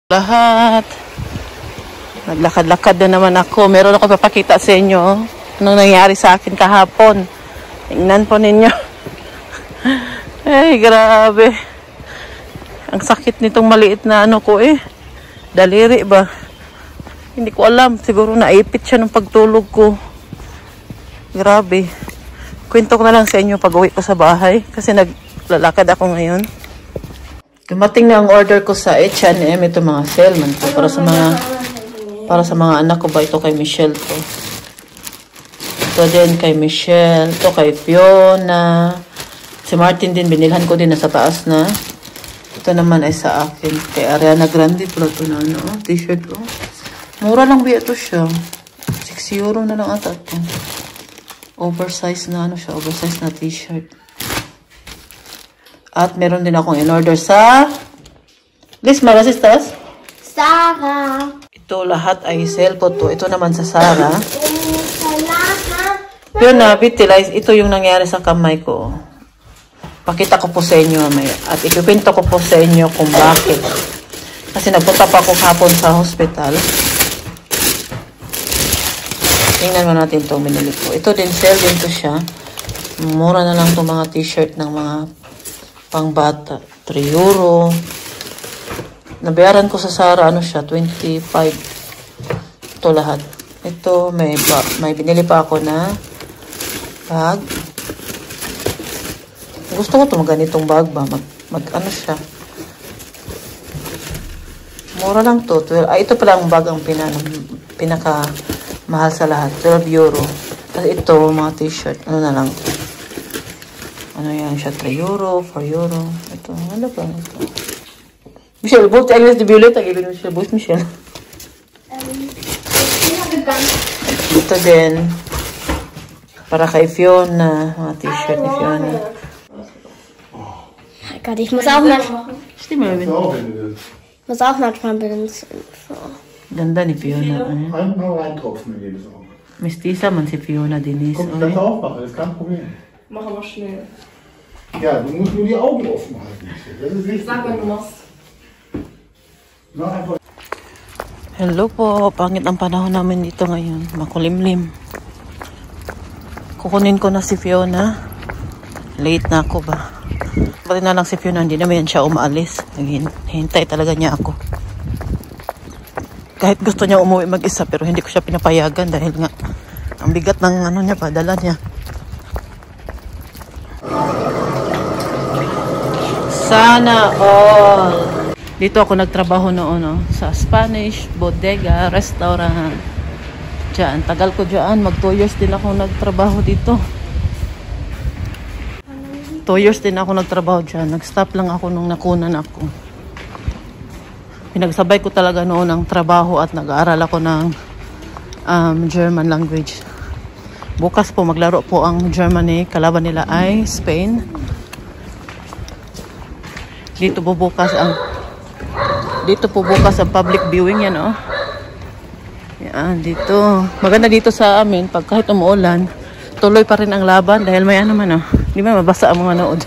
Lahat. Naglakad-lakad na naman ako. Meron ako papakita sa inyo. Anong nangyari sa akin kahapon. Tingnan po ninyo. Ay, grabe. Ang sakit nitong maliit na ano ko eh. Daliri ba? Hindi ko alam. Siguro naipit siya ng pagtulog ko. Grabe. Kwento ko na lang sa inyo pag uwi ko sa bahay. Kasi naglalakad ako ngayon. Dumating na ang order ko sa H&M. Ito mga Selman to. Para sa mga anak ko ba? Ito kay Michelle to. Ito din kay Michelle. Ito kay Fiona. Si Martin din. Binilhan ko din. Nasa taas na. Ito naman ay sa akin. Kay Ariana Grande pala ito na ano. T-shirt oh. Mura lang ba ito siya. 6 euro na lang ata ito. Oversize na ano siya. Oversize na t-shirt. At meron din akong in-order sa Liz, magasistas? Sarah. Ito lahat ay sale ko to. Ito naman sa Sarah. Yun na, vitilize. Ito yung nangyari sa kamay ko. Pakita ko po sa inyo mamaya. At ipipinto ko po sa inyo kung bakit. Kasi nagpunta pa ako hapon sa hospital. Tingnan mo natin ito. Binili ko. Ito din, sale din to siya. Mura na lang itong mga t-shirt ng mga pangbata. 3 euro. Nabayaran ko sa Sarah, ano siya, 25. Ito lahat. Ito, may binili pa ako na bag. Gusto ko ito ganitong bag ba? Ano siya. Mura lang to. 12. Ito pala ang bag ang pinaka mahal sa lahat. 12 euro. Tapos ito, mga t-shirt. Ano na lang. Ano yan siya? 3 euro, 4 euro. Ito, ano ba? Ito. Michelle, both Agnes de Violet. Agibin mo siya. Both Michelle. Ito din. Para kay Fiona. Mga t-shirt ni Fiona. Gott, ich muss auch manchmal. Stimmt, Muss auch manchmal benutzen. So. Ganda ni Fiona. Einmal reintropfen in jedes Auge. Mestiza man si Fiona Denise. Guck, kannst du aufmachen, das ist kein Problem. Mach aber schnell. Ja, du musst nur die Augen offen halten. Das ist wichtig. Sag, wenn du machst. Mach einfach. Hello po. Pangit ang panahon namin dito ngayon. Makulimlim. Kukunin ko na si Fiona. Late na ako ba? Pati na lang si Fiona. Hindi naman siya umaalis. Naghihintay talaga niya ako. Kahit gusto niya umuwi mag-isa pero hindi ko siya pinapayagan dahil nga ang bigat ng ano niya, padala niya. Sana all. Dito ako nagtrabaho noon sa Spanish Bodega Restaurant. Diyan, tagal ko diyan. Mag 2 years din ako nagtrabaho dito. 2 years din ako nagtrabaho diyan. Nag-stop lang ako nung nakunan ako. Pinagsabay ko talaga noon ang trabaho at nag-aaral ako ng German language. Bukas po maglaro po ang Germany. Kalaban nila ay Spain. Dito po bukas ang public viewing yan oh. Yan dito. Maganda dito sa amin pag kahit umuulan, tuloy pa rin ang laban dahil may ano man oh. Di ba mabasa ang mga nood.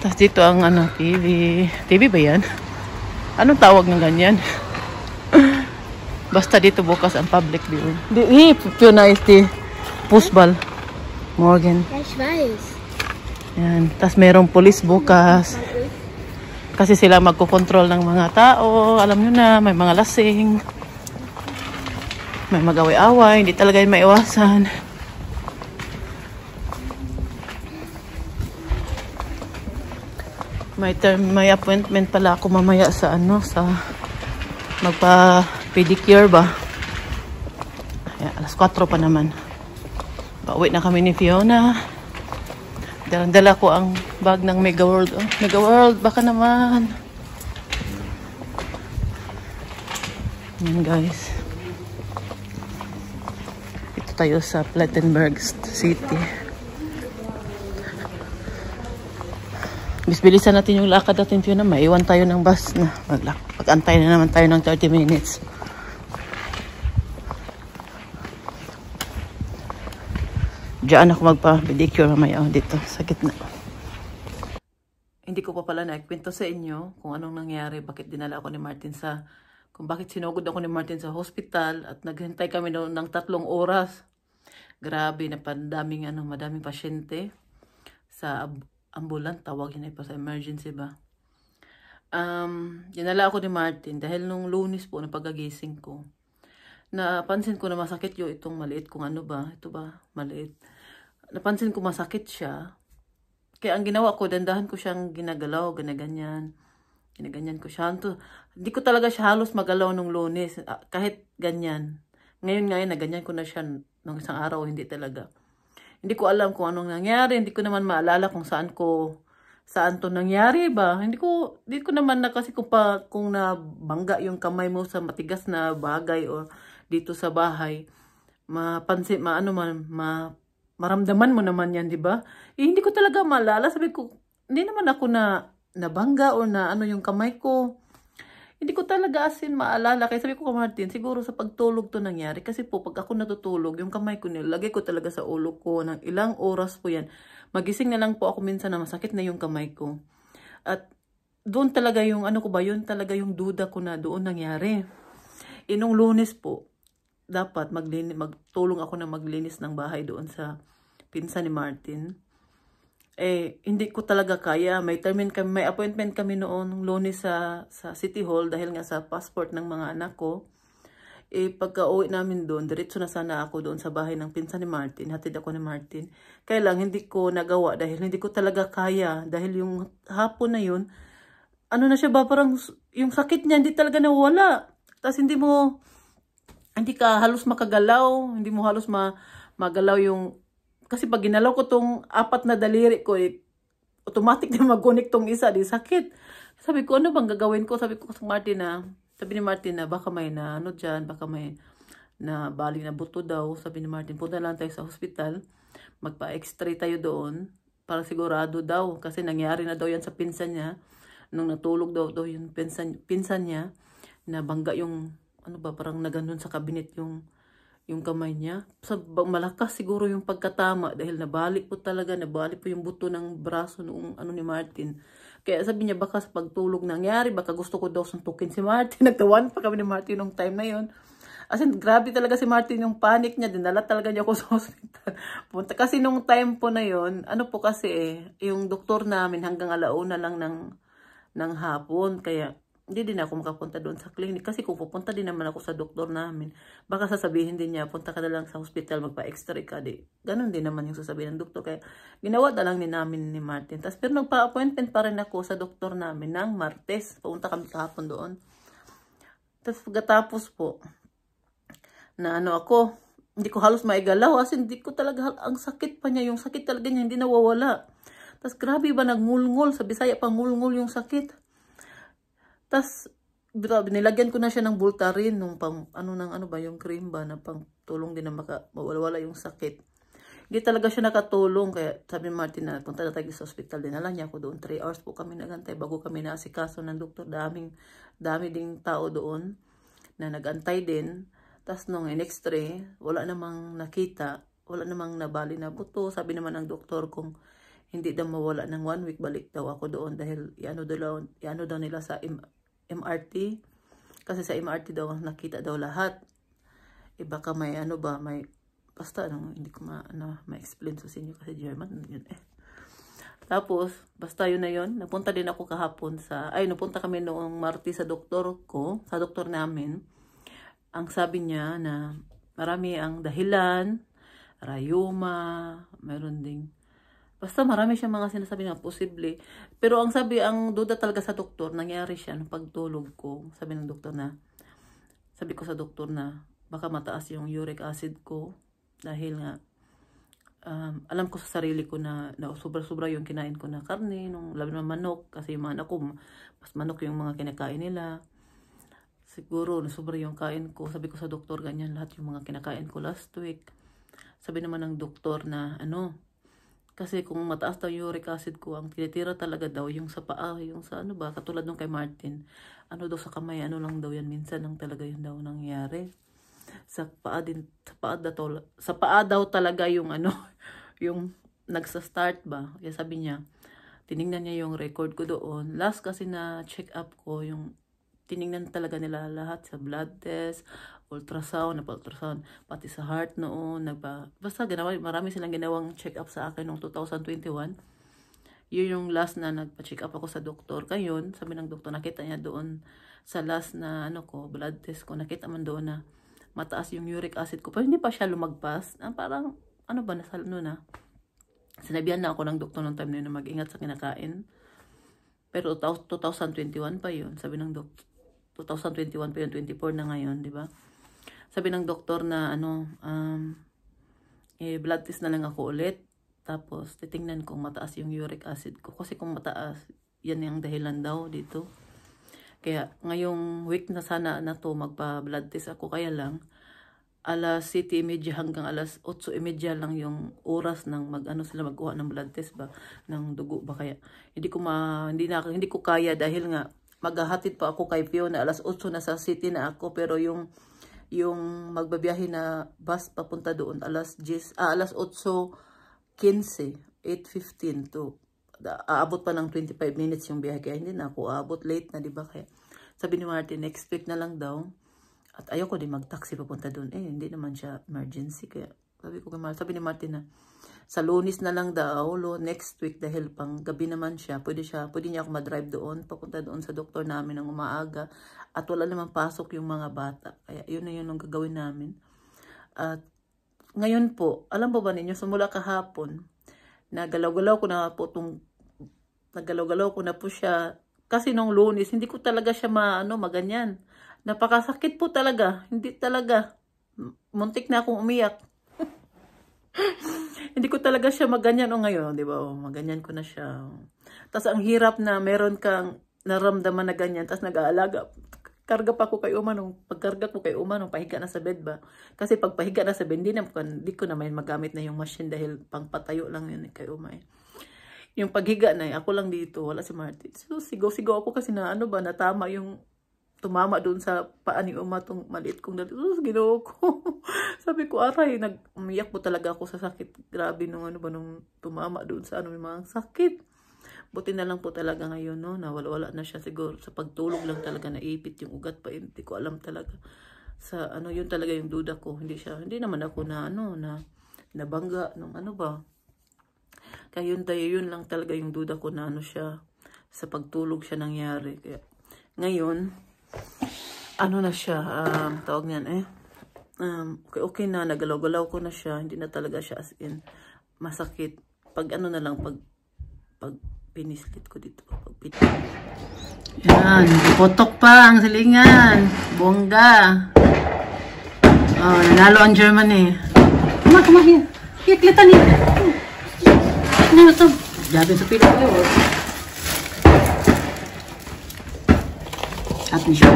Tapos dito ang ano TV. TV ba yan? Anong tawag ng ganyan? Basta dito bukas ang public viewing. Fiona is the Fußball. Morgan. Ich weiß. Yan. Tapos merong police bukas. Kasi sila magkokontrol ng mga tao. Alam nyo na, may mga lasing. May mag-away-away. Hindi talaga yun maiwasan. May appointment pala ako mamaya sa sa magpa-pedicure ba. Ayan, alas 4 pa naman. Pauwi na kami ni Fiona. Dala ko ang bag ng Mega World. Oh, Mega World, baka naman. Ayan guys. Ito tayo sa Plettenberg City. Bisbilisan natin yung lakad natin, Fiona. Maiwan tayo ng bus na. Pag-antay na naman tayo ng 30 minutes. Diyan ako magpa-pedicure mamaya dito sa gitna. hindi ko pa pala naikwento sa inyo kung anong nangyari, bakit dinala ako ni Martin kung bakit sinugod ako ni Martin sa hospital at naghintay kami noon ng 3 oras. Grabe, madaming pasyente sa ambulant, tawagin na pa sa emergency ba. Dinala ako ni Martin dahil nung Lunes po na pagkagising ko, napansin ko na masakit itong maliit kung ano ba, ito ba, maliit. Napansin ko masakit siya. Kaya ang ginawa ko, dandahan ko siyang ginagalaw, ginaganyan ko siya. Hindi ko talaga siya halos magalaw nung Lunes, kahit ganyan. Ngayon, na ganyan ko na siya nung isang araw, hindi talaga. Hindi ko alam kung anong nangyari, hindi ko naman maalala kung saan to nangyari ba. Hindi ko naman na kasi kung nabangga yung kamay mo sa matigas na bagay o dito sa bahay, maramdaman mo naman yan, di ba? Hindi ko talaga maalala. Sabi ko, hindi naman ako nabangga o na ano yung kamay ko. Hindi ko talaga maalala. Kaya sabi ko kay Martin, siguro sa pagtulog to nangyari. Kasi po, pag ako natutulog, yung kamay ko nilagay ko talaga sa ulo ko. Ng ilang oras po yan. Magising na lang po ako minsan na masakit na yung kamay ko. At doon talaga yung yun talaga yung duda ko na doon nangyari. Nung Lunes po, dapat magtulong ako na maglinis ng bahay doon sa pinsan ni Martin. Hindi ko talaga kaya. May appointment kami noon Lunes sa City Hall dahil nga sa passport ng mga anak ko. Pagka uwi namin doon, diretso na sana ako doon sa bahay ng pinsan ni Martin. Hatid ako ni Martin. Kaya lang, hindi ko nagawa dahil hindi ko talaga kaya. Dahil yung hapon na yun, na siya ba, parang yung sakit niya, hindi talaga nawala. Tapos hindi ka halos makagalaw, hindi mo halos magalaw yung, kasi pag ginalaw ko tong 4 na daliri ko, automatic na mag-connect tong isa, di sakit. Sabi ko, ano bang gagawin ko? Sabi ni Martin na baka may dyan, baka may bali na buto daw. Sabi ni Martin, punta lang tayo sa hospital, magpa-x-ray tayo doon, para sigurado daw, kasi nangyari na daw yan sa pinsan niya, nung natulog daw yung pinsan niya, na bangga yung, parang naganon sa kabinet yung kamay niya. Malakas siguro yung pagkatama dahil nabalik po yung buto ng braso nung ni Martin. Kaya sabi niya baka sa pagtulog nangyari, baka gusto ko daw suntukin si Martin. Nagtawan pa kami ni Martin nung time na yun. As in, grabe talaga si Martin yung panic niya. Dinala talaga niya ako sa hospital. Punta kasi nung time po na yun, kasi yung doktor namin hanggang 1:00 lang ng hapon. Kaya hindi din ako makapunta doon sa clinic. Kasi kung pupunta din naman ako sa doktor namin, baka sasabihin din niya, punta ka na lang sa hospital, magpa-x-ray ka. Ganon din naman yung sasabihin ng doktor. Kaya ginawa na lang namin ni Martin. Pero nagpa-appointment pa rin ako sa doktor namin ng Martes. Pumunta kami kahapon doon. Tapos pagkatapos po, na ako, hindi ko halos maigalaw. Kasi hindi ko talaga, ang sakit pa niya. Yung sakit talaga niya, hindi nawawala. Tapos grabe ba, nagngulngol. Sa Bisaya pa ngulngol yung sakit. Tapos, nilagyan ko na siya ng Voltaren, nung yung cream ba, na pang tulong din na mawala yung sakit. Hindi talaga siya nakatulong, kaya sabi ni Martin na punta na tayo sa hospital. Dinala niya ako doon, 3 hours po kami nagantay bago kami naasikaso ng doktor. Dami ding tao doon na nagantay din. Tapos nung in-x-ray, wala namang nakita, wala namang nabali na buto. Sabi naman ng doktor kung hindi daw mawala ng 1 week, balik daw ako doon dahil iano daw nila sa MRT. Kasi sa MRT daw nakita daw lahat. Baka may basta hindi ko ma-explain sa inyo kasi German yun Tapos basta yun na yun. Napunta din ako kahapon napunta kami noong Martes sa doktor namin. Ang sabi niya na marami ang dahilan, rayuma, mayroon ding basta marami siyang mga sinasabi na posible. Pero ang duda talaga sa doktor, nangyari siya nung pagtulog ko. Sabi ko sa doktor na baka mataas yung uric acid ko. Dahil nga, alam ko sa sarili ko na sobra-sobra yung kinain ko na karne, labi ng manok. Kasi yung mga anak ko, mas manok yung mga kinakain nila. Siguro, sobra yung kain ko. Sabi ko sa doktor, ganyan lahat yung mga kinakain ko last week. Sabi naman ng doktor na kasi kung mataas daw yung uric acid ko, ang tinitira talaga daw yung sa paa, yung sa katulad nung kay Martin. Daw sa kamay, lang daw yan, minsan lang talaga yun daw nangyari. Sa paa daw talaga yung yung nagsa-start ba. Kaya sabi niya, tiningnan niya yung record ko doon. Last kasi na check up ko, yung tiningnan talaga nila lahat sa blood test, ultrasound, pati sa heart noon. Basta marami silang ginawang check up sa akin noong 2021. Yun yung last na nagpa-check up ako sa doktor. Ngayon, sabi ng doktor, nakita niya doon sa last na blood test ko, nakita man doon na mataas yung uric acid ko. Pero hindi pa siya lumagpas. Parang, nasa na. Sinabihan na ako ng doktor noong time na yun na mag-ingat sa kinakain. Pero 2021 pa yun. Sabi ng doktor, 2021 pa yun, 24 na ngayon, di ba? Sabi ng doktor na, blood test na lang ako ulit. Tapos, titingnan kung mataas yung uric acid ko. Kasi kung mataas, yan yung dahilan daw dito. Kaya, ngayong week na sana na to, magpa-blood test ako. Kaya lang, alas 7:30 hanggang alas 8:30 lang yung oras ng sila magkuha ng blood test ba, ng dugo ba. Kaya hindi ko kaya dahil nga maghahatid pa ako kay Fiona alas 8 na sa city na ako, pero yung magbabiyahe na bus papunta doon alas 8:15, 8:15 to aabot pa ng 25 minutes yung biyahe, kaya hindi na ako aabot, late na, di ba? Kaya sabi ni Martin, next week na lang daw. At ayoko din mag-taxi papunta doon. Hindi naman siya emergency. Kaya sabi ni Martin na sa Lunes na lang daw, next week, dahil pang gabi naman siya, pwede niya ako ma-drive doon, papunta doon sa doktor namin ng umaaga. At wala naman pasok yung mga bata. Kaya yun na yun ang gagawin namin. At ngayon po, alam ba ninyo, simula kahapon, nagalaw-galaw ko na po siya. Kasi nung Lunes, hindi ko talaga siya maganyan. Napakasakit po talaga. Hindi talaga. Muntik na akong umiyak. Hindi ko talaga siya maganyan. Ngayon, di ba? Maganyan ko na siya. Tapos ang hirap na meron kang naramdaman na ganyan. Tapos nag-aalaga. Karga pa ko kay Uma nung pagkarga ko kay Uma nung pahiga na sa bed ba. Kasi pag pahiga na sa bed, hindi ko na may magamit na yung machine dahil pangpatayo lang yun kay Uma eh. Yung paghiga na ako lang dito, wala si Martin. So sigaw-sigaw ako kasi natama yung tumama doon sa paa ni Uma, tong maliit kong dali. Ginawa ko. Sabi ko, aray, umiyak po talaga ako sa sakit. Grabe nung nung tumama doon sa may mga sakit. Buti na lang po talaga ngayon, na wala na siya siguro. Sa pagtulog lang talaga naipit yung ugat pa. Hindi ko alam talaga. Sa yun talaga yung duda ko. Hindi naman ako na nabangga nung ba. Kaya yun lang talaga yung duda ko na siya. Sa pagtulog siya nangyari. Kaya ngayon, na siya, tawag niyan okay na, nagalaw-galaw ko na siya, hindi na talaga siya as in masakit. Pag na lang, pag pinislit ko dito, yan, potok pa ang silingan, bongga. Nanalo ang Germany. Come here, kita ni. Ano to? Jabe sa pila ko. At siya.